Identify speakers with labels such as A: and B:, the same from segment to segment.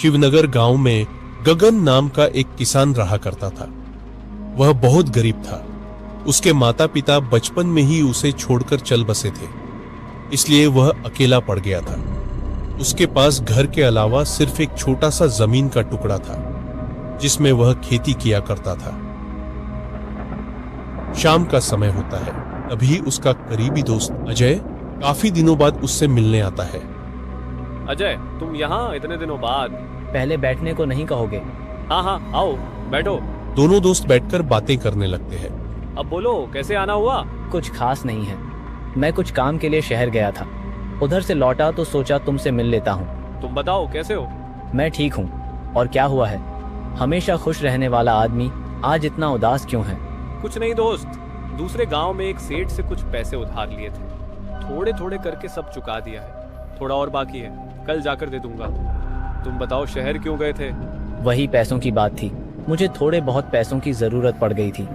A: शिवनगर गांव में गगन नाम का एक किसान रहा करता था। वह बहुत गरीब था। उसके माता पिता बचपन में ही उसे छोड़कर चल बसे थे, इसलिए वह अकेला पड़ गया था। उसके पास घर के अलावा सिर्फ एक छोटा सा जमीन का टुकड़ा था, जिसमें वह खेती किया करता था। शाम का समय होता है, तभी उसका करीबी दोस्त अजय काफी दिनों बाद उससे मिलने आता है।
B: अजय, तुम यहाँ इतने दिनों बाद?
C: पहले बैठने को नहीं कहोगे?
B: हाँ हाँ, आओ बैठो।
A: दोनों दोस्त बैठकर बातें करने लगते हैं।
B: अब बोलो, कैसे आना हुआ?
C: कुछ खास नहीं है। मैं कुछ काम के लिए शहर गया था, उधर से लौटा तो सोचा तुमसे मिल लेता हूँ।
B: तुम बताओ, कैसे हो?
C: मैं ठीक हूँ। और क्या हुआ है? हमेशा खुश रहने वाला आदमी आज इतना उदास क्यों है?
B: कुछ नहीं दोस्त, दूसरे गांव में एक सेठ से कुछ पैसे उधार लिए थे। थोड़े थोड़े करके सब चुका दिया है, थोड़ा और बाकी है, कल जाकर दे दूंगा। तुम बताओ, शहर क्यों गए थे?
C: वही पैसों की बात थी। मुझे थोड़े बहुत पैसों की जरूरत पड़ गई थी,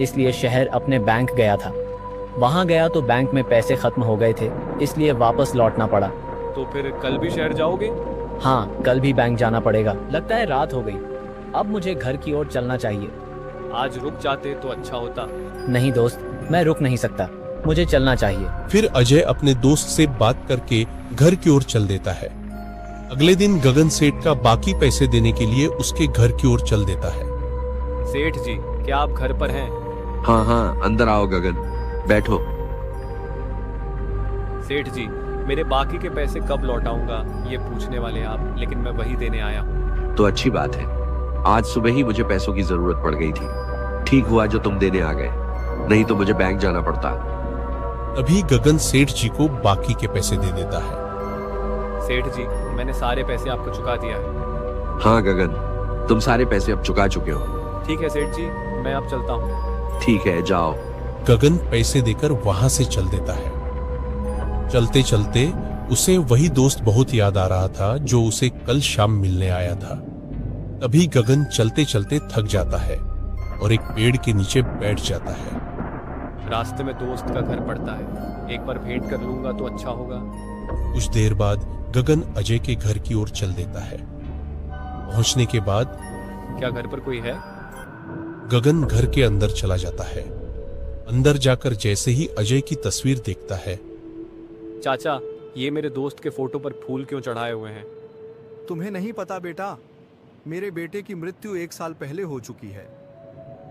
C: इसलिए शहर अपने बैंक गया था। वहाँ गया तो बैंक में पैसे खत्म हो गए थे, इसलिए वापस लौटना पड़ा।
B: तो फिर कल भी शहर जाओगे?
C: हाँ, कल भी बैंक जाना पड़ेगा। लगता है रात हो गई, अब मुझे घर की ओर चलना चाहिए।
B: आज रुक जाते तो अच्छा होता।
C: नहीं दोस्त, मैं रुक नहीं सकता, मुझे चलना चाहिए।
A: फिर अजय अपने दोस्त से बात करके घर की ओर चल देता है। अगले दिन गगन सेठ का बाकी पैसे देने के लिए उसके घर की ओर चल देता है।
B: सेठ जी, क्या आप घर पर हैं?
D: हाँ हाँ, अंदर आओ गगन, बैठो।
B: सेठ जी, मेरे बाकी के पैसे कब लौटाऊंगा ये पूछने वाले आप, लेकिन मैं वही देने आया हूँ।
D: तो अच्छी बात है, आज सुबह ही मुझे पैसों की जरूरत पड़ गई थी। ठीक हुआ जो तुम देने आ गए, नहीं तो मुझे बैंक जाना पड़ता।
A: तभी गगन सेठ जी को बाकी के पैसे दे देता है।
B: सेठ जी, मैंने सारे पैसे आपको चुका दिया है।
D: हाँ गगन, तुम सारे पैसे अब चुका चुके हो।
B: ठीक है सेठ जी, मैं अब चलता हूँ।
D: ठीक है, जाओ।
A: गगन पैसे देकर वहां से चल देता है। चलते चलते उसे वही दोस्त बहुत याद आ रहा था जो उसे कल शाम मिलने आया था। तभी गगन चलते चलते थक जाता है और एक पेड़ के नीचे बैठ जाता है।
B: रास्ते में दोस्त का घर पड़ता है, एक बार भेंट कर लूंगा तो अच्छा होगा।
A: कुछ देर बाद गगन अजय के घर की ओर चल देता है। पहुंचने के बाद
B: क्या घर पर कोई है?
A: गगन घर के अंदर चला जाता है। अंदर जाकर जैसे ही अजय की तस्वीर देखता है।
B: चाचा, ये मेरे दोस्त के फोटो पर फूल क्यों चढ़ाए हुए हैं?
E: तुम्हें नहीं पता बेटा, मेरे बेटे की मृत्यु 1 साल पहले हो चुकी है।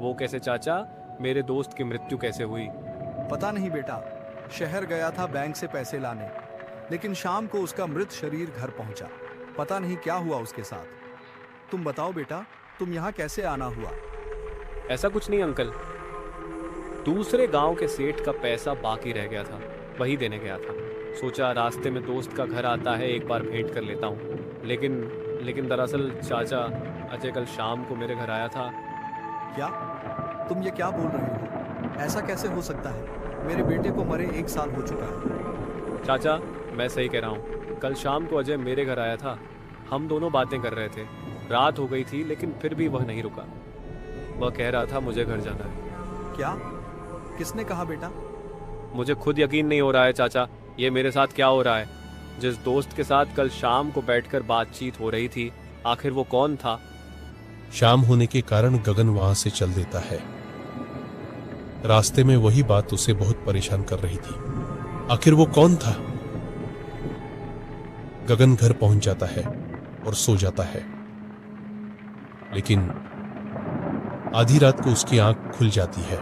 B: वो कैसे चाचा? मेरे दोस्त की मृत्यु कैसे हुई?
E: पता नहीं बेटा, शहर गया था बैंक से पैसे लाने, लेकिन शाम को उसका मृत शरीर घर पहुंचा। पता नहीं क्या हुआ उसके साथ। तुम बताओ बेटा, तुम यहाँ कैसे आना हुआ?
B: ऐसा कुछ नहीं अंकल, दूसरे गांव के सेठ का पैसा बाकी रह गया था, वही देने गया था। सोचा रास्ते में दोस्त का घर आता है, एक बार भेंट कर लेता हूँ। लेकिन दरअसल चाचा, अजय कल शाम को मेरे घर आया था।
E: क्या? तुम ये क्या बोल रहे हो? ऐसा कैसे हो सकता है? मेरे बेटे को मरे 1 साल हो चुका है।
B: चाचा, मैं सही कह रहा हूँ। कल शाम को अजय मेरे घर आया था, हम दोनों बातें कर रहे थे। रात हो गई थी, लेकिन फिर भी वह नहीं रुका। वह कह रहा था मुझे घर जाना है।
E: क्या? किसने कहा बेटा?
B: मुझे खुद यकीन नहीं हो रहा है चाचा, ये मेरे साथ क्या हो रहा है। जिस दोस्त के साथ कल शाम को बैठकर बातचीत हो रही थी, आखिर वो कौन था?
A: शाम होने के कारण गगन वहां से चल देता है। रास्ते में वही बात उसे बहुत परेशान कर रही थी। आखिर वो कौन था? गगन घर पहुंच जाता है और सो जाता है, लेकिन आधी रात को उसकी आंख खुल जाती है।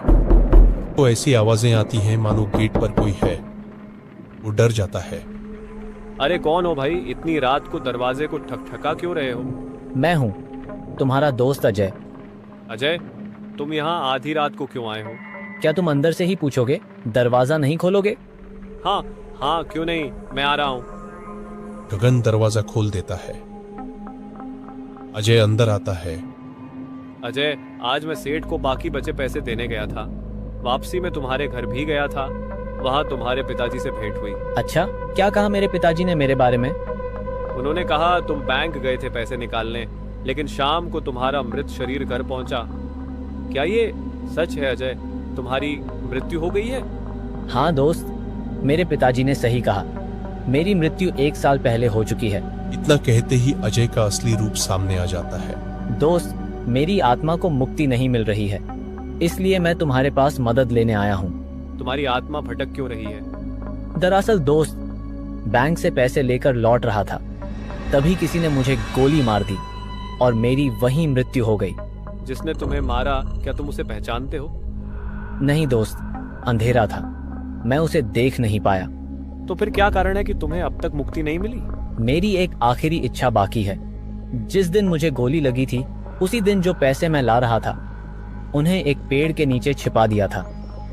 A: तो ऐसी आवाजें आती हैं मानो गेट पर कोई है। वो डर जाता है।
B: अरे कौन हो भाई? इतनी रात को दरवाजे को ठकठका क्यों रहे हो?
C: मैं हूँ, तुम्हारा दोस्त अजय।
B: अजय, तुम यहाँ आधी रात को क्यों आए हो?
C: क्या तुम अंदर से ही पूछोगे? दरवाजा नहीं खोलोगे?
B: हाँ हाँ, क्यों नहीं, मैं आ रहा हूँ।
A: गगन दरवाजा खोल देता है। अजय अंदर आता है।
B: अजय, आज मैं सेठ को बाकी बचे पैसे देने गया था। वापसी में तुम्हारे घर भी गया था, वहाँ तुम्हारे पिताजी से भेंट हुई।
C: अच्छा, क्या कहा मेरे पिताजी ने मेरे बारे में?
B: उन्होंने कहा तुम बैंक गए थे पैसे निकालने, लेकिन शाम को तुम्हारा मृत शरीर घर पहुंचा। क्या ये सच है अजय? तुम्हारी मृत्यु हो गई है?
C: हाँ दोस्त, मेरे पिताजी ने सही कहा। मेरी मृत्यु 1 साल पहले हो चुकी है।
A: इतना कहते ही अजय का असली रूप सामने आ जाता है।
C: दोस्त, मेरी आत्मा को मुक्ति नहीं मिल रही है, इसलिए मैं तुम्हारे पास मदद लेने आया हूँ।
B: तुम्हारी आत्मा भटक क्यों रही है?
C: दरअसल दोस्त, बैंक से पैसे लेकर लौट रहा था, तभी किसी ने मुझे गोली मार दी और मेरी वहीं मृत्यु हो गई।
B: जिसने तुम्हें मारा, क्या तुम उसे पहचानते हो?
C: नहीं दोस्त, अंधेरा था, मैं उसे देख नहीं पाया।
B: तो फिर क्या कारण है कि तुम्हें अब तक मुक्ति नहीं मिली?
C: मेरी एक आखिरी इच्छा बाकी है। जिस दिन मुझे गोली लगी थी, उसी दिन जो पैसे मैं ला रहा था, उन्हें एक पेड़ के नीचे छिपा दिया था।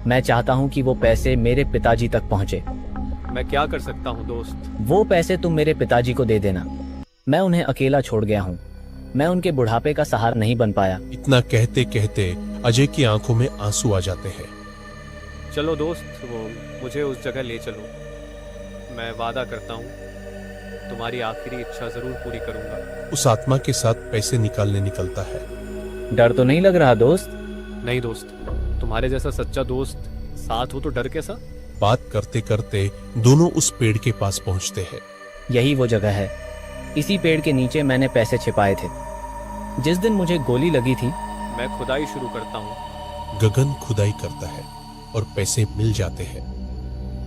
C: मैं चाहता हूँ कि वो पैसे मेरे पिताजी तक पहुँचे।
B: मैं क्या कर सकता हूँ दोस्त?
C: वो पैसे तुम मेरे पिताजी को दे देना। मैं उन्हें अकेला छोड़ गया हूँ, मैं उनके बुढ़ापे का सहारा नहीं बन पाया।
A: इतना कहते कहते अजय की आंखों में आंसू आ जाते हैं।
B: चलो दोस्त, वो मुझे उस जगह ले चलो। मैं वादा करता हूँ तुम्हारी आखिरी इच्छा जरूर पूरी करूंगा।
A: उस आत्मा के साथ पैसे निकालने निकलता है।
C: डर तो नहीं लग रहा दोस्त?
B: नहीं दोस्त, तुम्हारे जैसा सच्चा दोस्त साथ हो तो डर कैसा?
A: बात करते करते दोनों उस पेड़ के पास पहुंचते हैं।
C: यही वो जगह है, इसी पेड़ के नीचे मैंने पैसे छिपाए थे। जिस दिन मुझे गोली लगी थी,
B: मैं खुदाई शुरू करता हूँ।
A: गगन खुदाई करता है और पैसे मिल जाते हैं।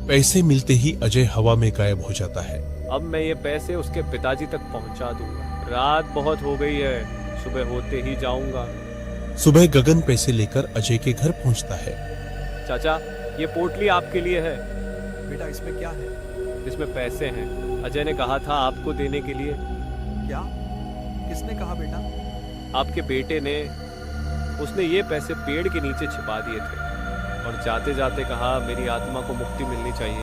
A: पैसे मिलते ही अजय हवा में गायब हो जाता है।
B: अब मैं ये पैसे उसके पिताजी तक पहुंचा दूंगा। रात बहुत हो गई है, सुबह होते ही जाऊंगा।
A: सुबह गगन पैसे लेकर अजय के घर पहुंचता है।
B: चाचा, ये पोटली आपके लिए है।
E: बेटा इसमें क्या है?
B: इसमें पैसे हैं। अजय ने कहा था आपको देने के लिए।
E: क्या? किसने कहा बेटा?
B: आपके बेटे ने। उसने ये पैसे पेड़ के नीचे छिपा दिए थे और जाते जाते कहा मेरी आत्मा को मुक्ति मिलनी चाहिए।